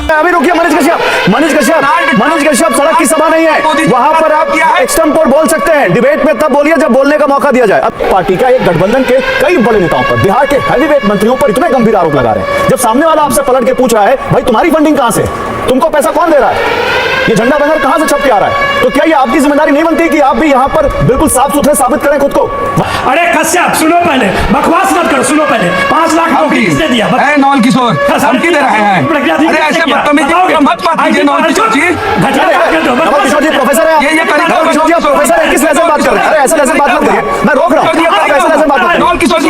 अभी रुकिए मनीष कश्यप सड़क की सभा नहीं है, वहां पर आप एक्सटेम्पोर बोल सकते हैं, डिबेट में तब बोलिए जब बोलने का मौका दिया जाए। अब पार्टी का एक गठबंधन के कई बड़े नेताओं पर, बिहार के हैवीवेट मंत्रियों पर इतने गंभीर आरोप लगा रहे हैं, जब सामने वाला आपसे पलट के पूछ रहा है भाई तुम्हारी फंडिंग कहां से, तुमको पैसा कौन दे रहा है, ये झंडा बैनर कहां से छप के आ रहा है, तो क्या ये आपकी जिम्मेदारी नहीं बनती कि आप भी यहां पर बिल्कुल साफ सुथरे साबित करें खुद को? अरे कश्यप सुनो, पहले बकवास मत करो, सुनो पहले 5 लाख नौकरी किसने दिया? नौल किशोर हम की दे रहे हैं। अरे ऐसे बदतमीजी मत कीजिए नौल किशोर जी। किशोर जी प्रोफेसर है, ये किशोर जी प्रोफेसर है, किस वजह से बात कर रहे हैं? अरे ऐसे बात मत करिए, मैं रोक रहा हूं। नौल किशोर जी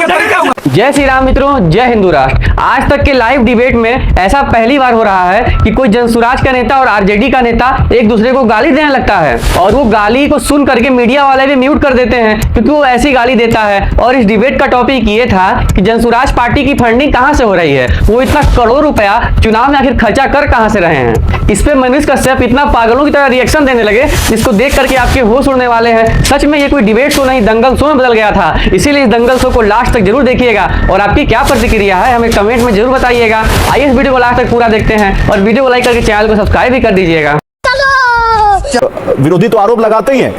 जय श्री राम मित्रों, जय हिंदू राष्ट्र। आज तक के लाइव डिबेट में ऐसा पहली बार हो रहा है कि कोई जनसुराज का नेता और आरजेडी का नेता एक दूसरे को गाली देने लगता है, और वो गाली को सुन करके मीडिया वाले भी म्यूट कर देते हैं क्योंकि वो ऐसी गाली देता है। और इस डिबेट का टॉपिक ये था कि जनसुराज पार्टी की फंडिंग कहां से हो रही है, वो इतना करोड़ रुपया चुनाव में आखिर खर्चा कर कहां से रहे हैं। इस पे मनीष कश्यप इतना पागलों की तरह रिएक्शन देने लगे जिसको देख करके आपके होश उड़ने वाले हैं। सच में ये कोई डिबेट शो नहीं, दंगल शो में बदल गया था। इसीलिए इस दंगल शो को लास्ट तक जरूर देखिएगा और आपकी क्या प्रतिक्रिया है हमें कमेंट में जरूर बताइएगा। आइए इस वीडियो को लास्ट तक पूरा देखते हैं और वीडियो को लाइक करके चैनल को सब्सक्राइब भी कर दीजिएगा। विरोधी तो आरोप लगाते ही हैं,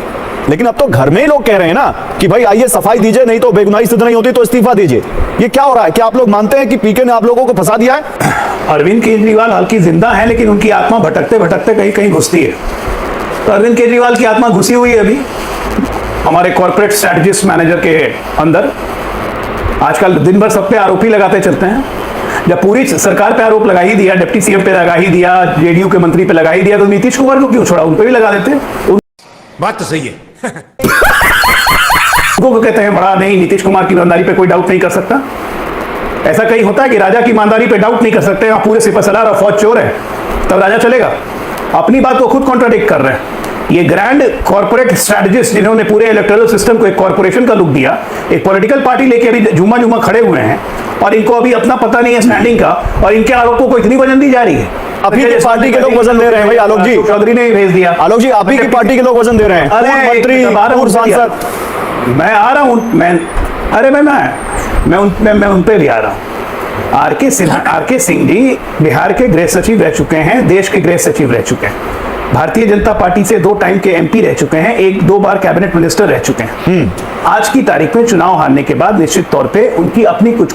लेकिन अब तो घर में ही लोग कह रहे हैं ना कि भाई आइए सफाई दीजिए, नहीं तो बेगुनाही सिद्ध नहीं होती तो इस्तीफा दीजिए। ये क्या हो रहा है? क्या आप लोग मानते हैं कि पीके ने आप लोगों को फंसा दिया है? अरविंद केजरीवाल हालांकि जिंदा है लेकिन उनकी आत्मा भटकते भटकते कहीं कहीं घुसती है। तो अरविंद केजरीवाल की आत्मा घुसी हुई है अभी हमारे कॉर्पोरेट स्ट्रैटेजिस्ट मैनेजर के अंदर। आजकल दिन भर सब पे आरोपी लगाते चलते हैं। जब पूरी सरकार पे आरोप लगा ही दिया, डिप्टी सीएम पे लगा ही दिया, जेडीयू के मंत्री पे लगा ही दिया, तो नीतीश कुमार को क्यों छोड़ा? उन पे भी लगा देते। बात तो सही है। उनको कहते हैं बड़ा नहीं, नीतीश कुमार की ईमानदारी पे कोई डाउट नहीं कर सकता। ऐसा कहीं होता है कि राजा की ईमानदारी पे डाउट नहीं कर सकते, आप पूरे सिपह सलार और फौज चोर है तब राजा चलेगा? अपनी बात को खुद कॉन्ट्राडिक्ट कर रहे हैं। ये ग्रैंड कॉर्पोरेट स्ट्रैटेजिस्ट जिन्होंने पूरे इलेक्टोरल सिस्टम को एक कॉर्पोरेशन का लुक दिया, एक पॉलिटिकल पार्टी लेके अभी झूमा खड़े हुए हैं और इनको अभी अपना पता नहीं है स्टैंडिंग का, और इनके आरोपों को इतनी वजन दी जा रही है। आप ही की पार्टी के लोग वजन दे रहे हैं भाई। आलोक जी चौधरी ने भेज दिया। आलोक जी आप ही की पार्टी के लोग वजन दे रहे हैं। अरे मंत्री और सांसद, मैं आ रहा हूं, मैं उन पे भी आ रहा हूं। आरके सिंह जी बिहार के गृह सचिव रह चुके हैं, देश के गृह सचिव रह चुके हैं, भारतीय जनता पार्टी से 2 टाइम के एमपी रह चुके हैं, 1-2 बार कैबिनेट मिनिस्टर रह चुके हैं। आज की तारीख में चुनाव हारने के बाद निश्चित तौर पे उनकी अपनी कुछ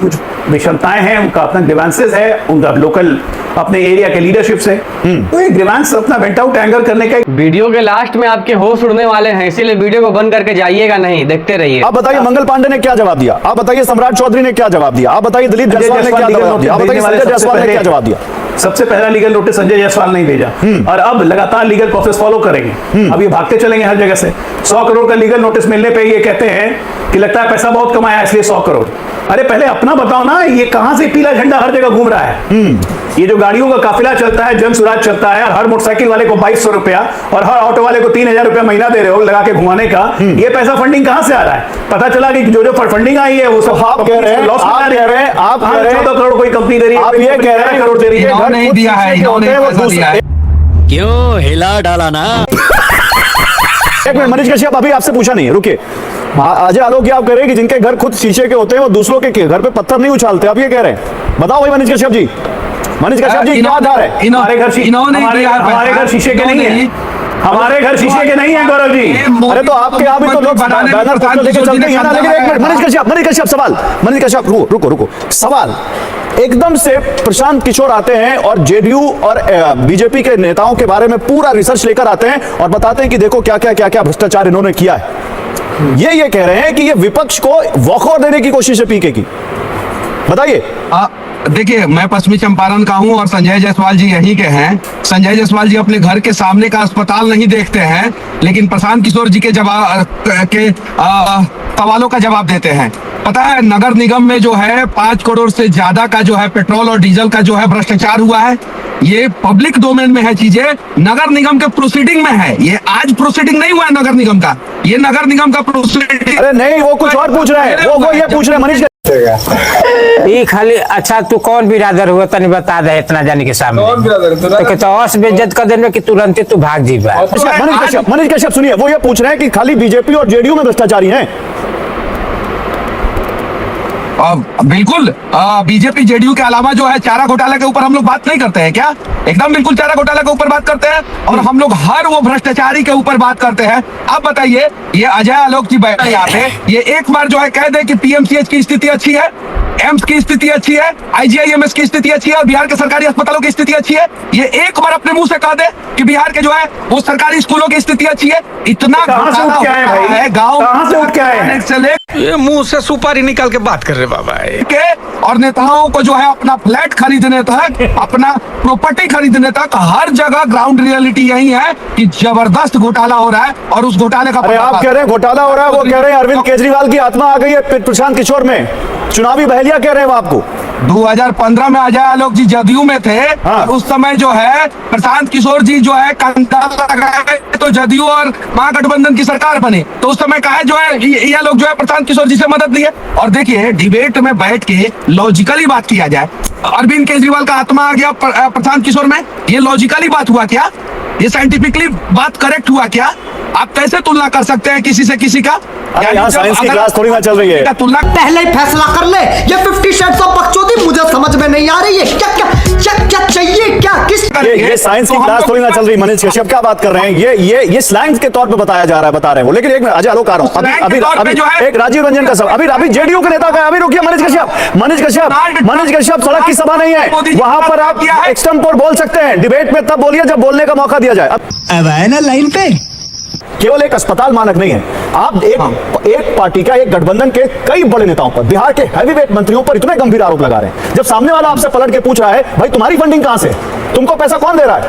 विषमताएं हैं, उनका अपना ग्रीवांसेस है, उनका लोकल अपने एरिया के लीडरशिप से तो ये ग्रीवांस अपना वेंट आउट एंगर करने का। वीडियो के लास्ट में आपके होश उड़ने वाले हैं, इसीलिए वीडियो को बंद करके जाइएगा नहीं, देखते रहिए। आप बताइए मंगल पांडे ने क्या जवाब दिया, आप बताइए सम्राट चौधरी ने क्या जवाब दिया, आप बताइए दिलीप जायसवाल ने क्या जवाब दिया, आप बताइए संजय जायसवाल ने क्या जवाब दिया। सबसे पहला लीगल नोटिस संजय जायसवाल ने भेजा और अब लगातार लीगल प्रोसेस फॉलो करेंगे। अब ये भागते चलेंगे हर जगह से। 100 करोड़ का लीगल नोटिस मिलने पे ये कहते हैं कि लगता है पैसा बहुत कमाया इसलिए 100 करोड़। अरे पहले अपना बताओ ना, ये कहां से पीला झंडा हर जगह घूम रहा है? ये जो गाड़ियों का काफिला चलता है, जन सुराज चलता है, हर मोटरसाइकिल वाले को 2200 रुपया और हर ऑटो वाले को 3000 रुपया महीना दे रहे हो लगा के घुमाने का, ये पैसा फंडिंग कहां से आ रहा है? पता चला कि जो फंडिंग आई है वो सब आप कह रहे हैं, लॉस आप कह रहे हैं, आप 14 करोड़ कोई कंपनी दे रही है, आप ये कह रहे हैं करोड़ दे रही है। इन्होंने नहीं दिया है, इन्होंने पैसा दिया है। क्यों हिला डाला ना? एक मिनट मनीष कश्यप, अभी आपसे पूछा नहीं है, रुकिए। अजय आलोक आप कह रहे हैं कि जिनके घर खुद शीशे के होते हैं वो दूसरों के घर पे पत्थर नहीं उछालते, आप ये कह रहे हैं? बताओ भाई मनीष कश्यप जी, क्या आधार है? हमारे घर शीशे के नहीं है, हमारे घर शीशे के नहीं है गौरव जी। अरे तो आपके यहाँ भी तो लोग बैनर फोटो लेके चलते हैं ना। लेकिन एक मिनट मनीष कश्यप सवाल, मनीष कश्यप रुको सवाल। एकदम से प्रशांत किशोर आते हैं और जेडीयू और बीजेपी के नेताओं के बारे में पूरा रिसर्च लेकर आते हैं और बताते हैं कि देखो क्या भ्रष्टाचार इन्होंने किया है। ये कह रहे हैं कि ये विपक्ष को वॉकओवर देने की कोशिश है पीके की। बताइए। देखिए मैं पश्चिमी चंपारण का हूं और संजय जायसवाल जी यहीं के हैं। संजय जायसवाल जी अपने घर के सामने का अस्पताल नहीं देखते हैं, लेकिन प्रशांत किशोर जी के सवालों का जवाब देते हैं। पता है नगर निगम में जो है 5 करोड़ से ज्यादा का जो है पेट्रोल और डीजल का जो है भ्रष्टाचार हुआ है। ये पब्लिक डोमेन में है, चीजें नगर निगम के प्रोसीडिंग में है। ये आज प्रोसीडिंग नहीं हुआ है नगर निगम का, ये नगर निगम का प्रोसीडिंग। अरे नहीं, वो कुछ और पूछ रहे हैं, वो ये पूछ रहे हैं मनीष। ये खाली अच्छा तू कौन बिरादर हुआ तनी बता दे इतना जाने के सामने। कौन बिरादर? तो औस बेइज्जत कर देने कि तुरंत तू भाग जीवा। मनीष कश्यप सुनिए, वो ये पूछ रहे हैं कि खाली बीजेपी और जेडीयू में भ्रष्टाचारी हैं। बिल्कुल बीजेपी जेडीयू के अलावा जो है चारा घोटाला के ऊपर हम लोग बात नहीं करते हैं क्या? एकदम बिल्कुल चारा घोटाला के ऊपर बात करते हैं और हम लोग हर वो भ्रष्टाचारी के ऊपर बात करते हैं। अब बताइए, ये अजय आलोक जी बैठे यहाँ पे, ये एक बार जो है कह दे कि पीएमसीएच की स्थिति अच्छी है, एम्स की स्थिति अच्छी है, आईजीआईएमएस की स्थिति अच्छी है और बिहार के सरकारी अस्पतालों की स्थिति अच्छी है, ये एक बार अपने मुंह से कह दे कि बिहार के जो है वो सरकारी स्कूलों की स्थिति अच्छी है। इतना कहां से उठ के आए भाई? गाँव कहां से उठ के आए हैं? से ले ये मुंह से सुपारी निकाल के बात कर रहे बाबा। के और नेताओं को जो है अपना फ्लैट खरीदने तक, अपना प्रॉपर्टी खरीदने तक हर जगह ग्राउंड रियलिटी यही है कि जबरदस्त घोटाला हो रहा है और उस घोटाले का अरे आप कह रहे हैं घोटाला हो रहा है, वो कह रहे हैं अरविंद केजरीवाल की आत्मा आ गई है प्रशांत किशोर में, चुनावी बहलिया कह रहे हैं वो आपको। 2015 में अजय आलोक जी जदयू में थे और उस समय जो है प्रशांत किशोर जी जो है कंधा लगाए तो जदयू और महागठबंधन की सरकार बनी, तो उस समय कहा जो है ये लोग जो है प्रशांत किशोर जी से मदद लिए। और देखिए, डिबेट में बैठ के लॉजिकली बात किया जाए, अरविंद केजरीवाल का आत्मा आ गया प्रशांत किशोर में, ये लॉजिकली बात हुआ क्या? ये साइंटिफिकली बात करेक्ट हुआ क्या? आप कैसे तुलना कर सकते हैं किसी से किसी का? यहाँ साइंस की क्लास थोड़ी ना चल रही है। तुलना पहले ही फैसला कर ले। ये 50 शेड्स ऑफ बकचोदी मुझे समझ में नहीं आ रही है। क्या क्या क्या क्या चाहिए क्या किस ये साइंस की क्लास थोड़ी ना चल रही। मनीष कश्यप क्या बात कर रहे हैं? ये स्लैंग के तौर पे बताया जा रहा है, बता रहे हो। लेकिन एक मिनट, अजय आलोक आ रहा हूं अभी एक राजीव रंजन का सवाल, अभी जेडीयू के नेता का, अभी रुकिए मनीष कश्यप सड़क की सभा नहीं है, वहां पर आप एक्सटेम्पोर बोल सकते हैं। डिबेट में तब बोलिए जब बोलने का मौका दिया जाए। अब आए ना लाइन पे। केवल एक अस्पताल मानक नहीं है, आप एक पार्टी का, एक गठबंधन के कई बड़े नेताओं पर, बिहार के हैवीवेट मंत्रियों पर इतने गंभीर आरोप लगा रहे हैं। जब सामने वाला आपसे पलट के पूछ रहा है भाई तुम्हारी फंडिंग कहां से, तुमको पैसा कौन दे रहा है,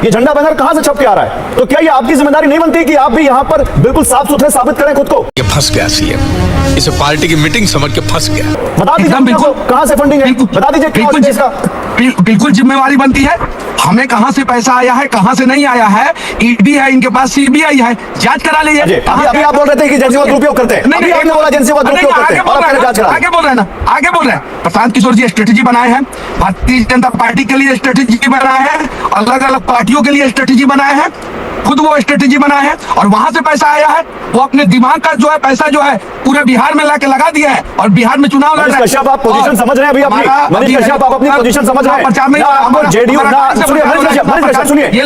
ये झंडा बैनर कहां से छप के आ रहा है, तो क्या ये आपकी जिम्मेदारी नहीं बनती कि आप भी यहां पर बिल्कुल साफ सुथरे साबित करें खुद को? ये फंस गया सीएम, इसे पार्टी की मीटिंग समझ के फंस गया। बता दीजिए बिल्कुल कहां से फंडिंग है, बता दीजिए। बिल्कुल जिम्मेवारी बनती है, हमें कहां से पैसा आया है, कहां से नहीं आया है, ईडी है इनके पास, सीबीआई है, जांच करा लीजिए। अभी आप बोल रहे थे कि एजेंसी का दुरुपयोग करते हैं, अभी आपने बोला एजेंसी का दुरुपयोग करते हैं, आगे बोल रहे हैं प्रशांत किशोर जी स्ट्रेटेजी बनाए हैं, भारतीय जनता पार्टी के लिए स्ट्रेटेजी बनाए हैं, अलग अलग पार्टियों के लिए स्ट्रेटेजी बनाए हैं, खुद वो स्ट्रेटेजी बनाए हैं और वहां से पैसा आया है। वो अपने दिमाग का जो है पैसा जो है पूरे बिहार में लाके लगा दिया है और बिहार में चुनाव लड़ रहे हैं। कश्यप आप पोजीशन समझ रहे हैं अभी अपनी? मनीष कश्यप आप अपनी पोजीशन समझ रहे हैं? प्रचार में जेडीयू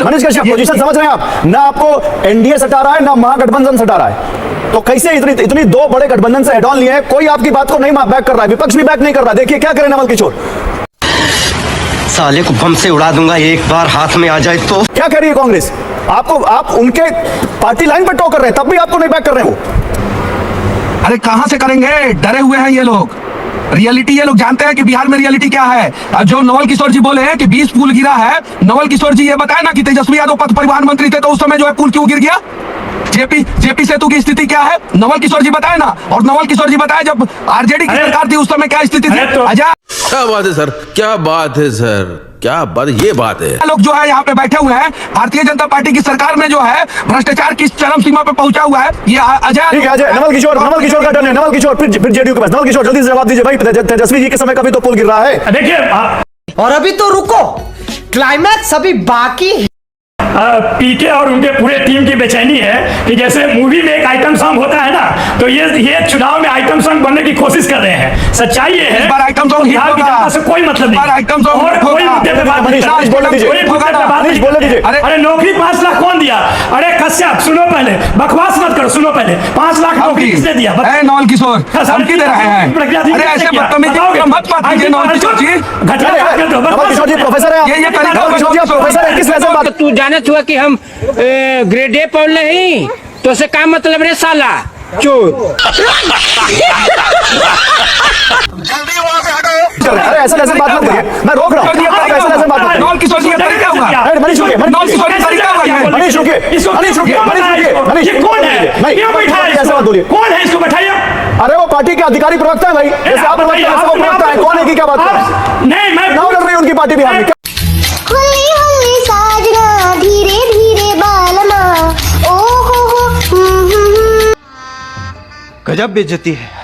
मनीष कश्यप पोजीशन समझ रहे हैं आप? ना आपको एनडीए सटा रहा है, ना महागठबंधन सटा रहा है, तो कैसे इतनी दो बड़े गठबंधन से एड ऑन लिए हैं, कोई आपकी बात को नहीं बैक कर रहा है, विपक्ष भी बैक नहीं कर रहा। देखिए क्या करें नवल किशोर, साले को बम से उड़ा दूंगा एक बार हाथ में आ जाए तो। क्या कह रही है कांग्रेस? आप उनके पार्टी लाइन पर टॉक कर रहे हैं, तब भी आपको नहीं बैक कर रहे हो। अरे कहां से करेंगे, डरे हुए हैं ये लोग। रियलिटी ये लोग जानते हैं कि बिहार में रियलिटी क्या है। जो नवल किशोर जी बोले हैं कि 20 पुल गिरा है, नवल किशोर जी ये बताए ना कि तेजस्वी यादव पथ परिवहन मंत्री थे तो उस समय जो है पुल क्यों गिर गया? जेपी सेतु की स्थिति क्या है, नवल किशोर जी बताए ना। और नवल किशोर जी बताए जब आरजेडी की सरकार थी उस समय क्या स्थिति थी। अजय क्या बात है सर, क्या बात है सर, क्या बात, ये बात है। लोग जो है यहाँ पे बैठे हुए हैं, भारतीय जनता पार्टी की सरकार में जो है भ्रष्टाचार की चरम सीमा पे पहुंचा हुआ है। ये अजय नवल किशोर का टर्न है। नवल किशोर फिर जेडीयू के पास। नवल किशोर जल्दी से जवाब दीजिए भाई, तेजस्वी जी के समय कभी तो पुल गिर रहा है। देखिए और अभी तो रुको, क्लाइमैक्स अभी बाकी है। पीके और उनके पूरे टीम की बेचैनी है कि जैसे मूवी में एक आइटम सॉन्ग होता है ना, तो ये चुनाव में आइटम सॉन्ग बनने की कोशिश कर रहे हैं। सच्चाई ये है आइटम सॉन्ग बिहार की जनता से कोई मतलब नहीं, आइटम सॉन्ग और कोई मुद्दे पे बात नहीं, बोले दीजिए। अरे नौकरी 5 लाख कौन दिया? अरे कश्यप सुनो पहले, बकवास मत करो, सुनो पहले 5 लाख नौकरी किसने दिया? नवल किशोर धमकी दे रहे हैं। अरे ऐसे बदतमीजी मत बात कीजिए नवल किशोर जी। नवल किशोर जी प्रोफेसर है, ये प्रोफेसर है, किस वजह से बात? तू जाने हुआ कि हम ग्रेड ए पढ़ नहीं तो से क्या मतलब रे साला चोर। अरे ऐसा बात मत करिए, मैं रोक रहा हूँ। ऐसा बात मत नवल किशोर जी तरीका हुआ। मनीष रुकिए, ऐसा बात बोलिए। कौन है इसको बैठाइए? अरे वो पार्टी के अधिकारी प्रवक्ता है भाई, जैसे आप प्रवक्ता है, कौन है कि क्या बात कर रहे हैं? नहीं, मैं चुनाव लड़ रही है उनकी पार्टी बिहार में। धीरे धीरे बालमा ओ गजब बेइज्जती है।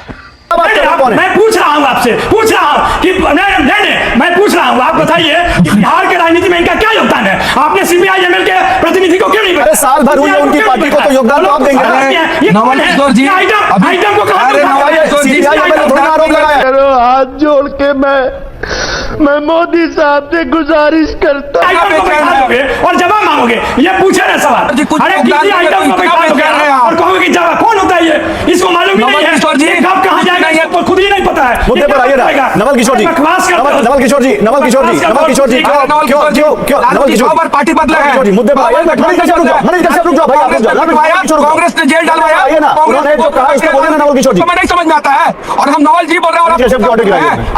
मैं पूछ रहा हूँ आपसे, पूछ रहा हूँ कि नहीं, मैं पूछ रहा हूँ, आप बताइए कि बिहार के राजनीति में इनका क्या योगदान है? आपने सीपीआई एमएल के प्रतिनिधि को क्यों नहीं? अरे साल भर हुई है उनकी पार्टी को, तो योगदान आप देंगे। नवल किशोर जी आइटम को कहां? आरोप लगाया। मैं मोदी साहब से गुजारिश करता और जवाब मांगोगे, ये पूछे ना सवाल, अरे किसी आइटम को बैठा दोगे और कहोगे कि जवाब कौन होता है ये, इसको मालूम ही नहीं है, ये कब कहाँ जाएगा ये तो खुद ही नहीं पता है। मुद्दे पर आइए ना, नवल किशोर जी, नवल किशोर जी, नवल किशोर जी, नवल किशोर जी, क्यों नवल किशोर पार्टी बदला है जी, मुद्दे पर आइए, मनीष कश्यप रुक जाओ भाई, आप रुक जाओ, कांग्रेस ने जेल डलवाया, आइए ना, उन्होंने जो कहा उसको बोलिए ना नवल किशोर जी, मैं नहीं समझ में आता है, और हम नवल जी बोल रहे हैं,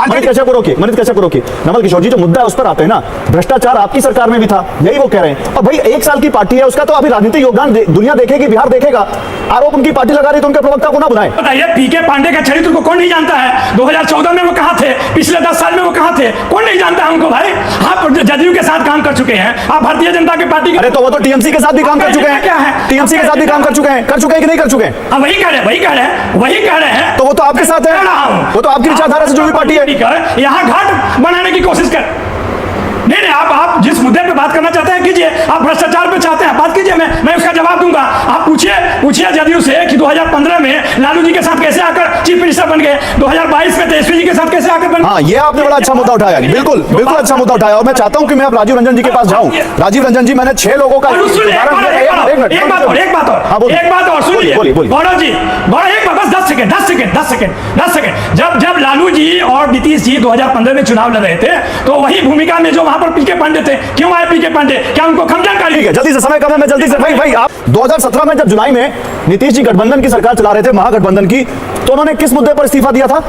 मनीष कश्यप को रोकिए, मनीष कश्यप को रोकिए, नवल किशोर जी जो मुद्दा है उस पर आते हैं ना, भ्रष्टाचार आपकी सरकार में भी था, यही वो कह रहे हैं, और भाई 1 साल की पार्टी है, उसका तो अभी राजनीतिक योगदान दुनिया देखेगी, बिहार देखेगा, आरोप उनकी पार्टी लगा रही तो उनके प्रवक्ता को ना बुलाएं। बताइए पीके पांडे का चरित्र को कौन नहीं जानता है, 2014 में वो कहाँ थे, पिछले 10 साल में वो कहाँ थे, कौन नहीं जानता है उनको भाई। आप जदयू के साथ काम कर चुके हैं, आप भारतीय जनता की पार्टी, अरे तो वो तो टीएमसी के साथ भी काम कर चुके हैं, क्या है टीएमसी के साथ भी काम कर चुके हैं कि नहीं कर चुके हैं? वही कह रहे हैं, तो वो तो आपके साथ है, वो तो आपकी विचारधारा से जुड़ी पार्टी है। यहाँ घाट बनाने की कोशिश कर, नहीं आप जिस मुद्दे पे बात करना चाहते हैं कीजिए, आप भ्रष्टाचार पे चाहते हैं बात कीजिए, मैं उसका जवाब दूंगा। आप पूछिए जदयू से कि 2015 में लालू जी के साथ कैसे आकर चीफ मिनिस्टर बन गए, 2022 में तेजस्वी जी के साथ कैसे आकर बन। हाँ, ये आपने बड़ा अच्छा मुद्दा उठाया, बिल्कुल अच्छा मुद्दा उठाया, और मैं चाहता हूं कि मैं अब राजीव रंजन जी के पास जाऊं। राजीव रंजन जी, मैंने 6 लोगों का एक बात और सुनिए गौरव जी, बस 10 सेकंड। जब लालू जी और नीतीश जी 2015 में चुनाव लड़ रहे थे तो वही भूमिका में जो वहां पर पीके पांडे थे, क्यों आए पीके पांडे, क्या उनको कम जानकारी? ठीक है, जल्दी से, समय कम है, मैं जल्दी से भाई आप 2017 में जब जुलाई में नीतीश जी गठबंधन की सरकार चला रहे थे, महागठबंधन की, तो उन्होंने किस मुद्दे पर इस्तीफा दिया था?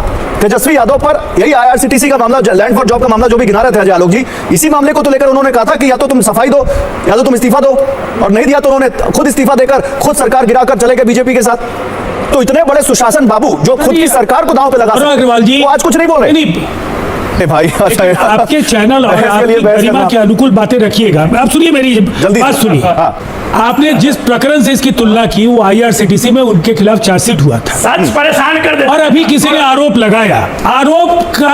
तेजस्वी यादव पर, यही IRCTC का मामला, लैंड फॉर जॉब का मामला जो भी गिना रहे थे अजय आलोक जी, इसी मामले को तो लेकर उन्होंने कहा था कि या तो तुम सफाई दो या तो तुम इस्तीफा दो, और नहीं दिया तो उन्होंने खुद इस्तीफा देकर खुद सरकार गिराकर चले गए बीजेपी के साथ। तो इतने बड़े सुशासन बाबू जो खुद की सरकार को दांव पे लगा अग्रवाल जी, वो आज कुछ नहीं बोल रहे। भाई आपके चैनल और आपकी गरिमा के अनुकूल बातें रखिएगा। आप सुनिए, मेरी बात सुनिए। आपने जिस प्रकरण से इसकी तुलना की वो IRCTC में उनके खिलाफ चार्जशीट हुआ था, सच परेशान कर दे, और अभी किसी ने आरोप लगाया, आरोप का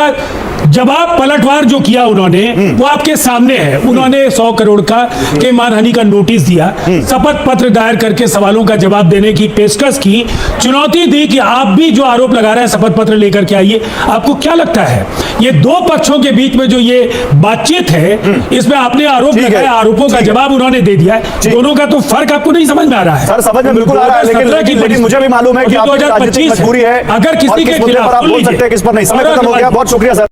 जवाब पलटवार जो किया उन्होंने वो आपके सामने है। उन्होंने 100 करोड़ का के मानहानि का नोटिस दिया, शपथ पत्र दायर करके सवालों का जवाब देने की पेशकश की, चुनौती दी कि आप भी जो आरोप लगा रहे हैं शपथ पत्र लेकर के आइए। आपको क्या लगता है ये दो पक्षों के बीच में जो ये बातचीत है, इसमें आपने आरोप लगाया, आरोपों का जवाब उन्होंने दे दिया है, दोनों का तो फर्क आपको नहीं समझ में आ रहा है? सर, समझ में बिल्कुल आ रहा है, लेकिन मुझे भी मालूम है कि 2025 है, अगर किसी के खिलाफ आप बोल सकते हैं, किस पर नहीं। समय खत्म हो गया, बहुत शुक्रिया सर।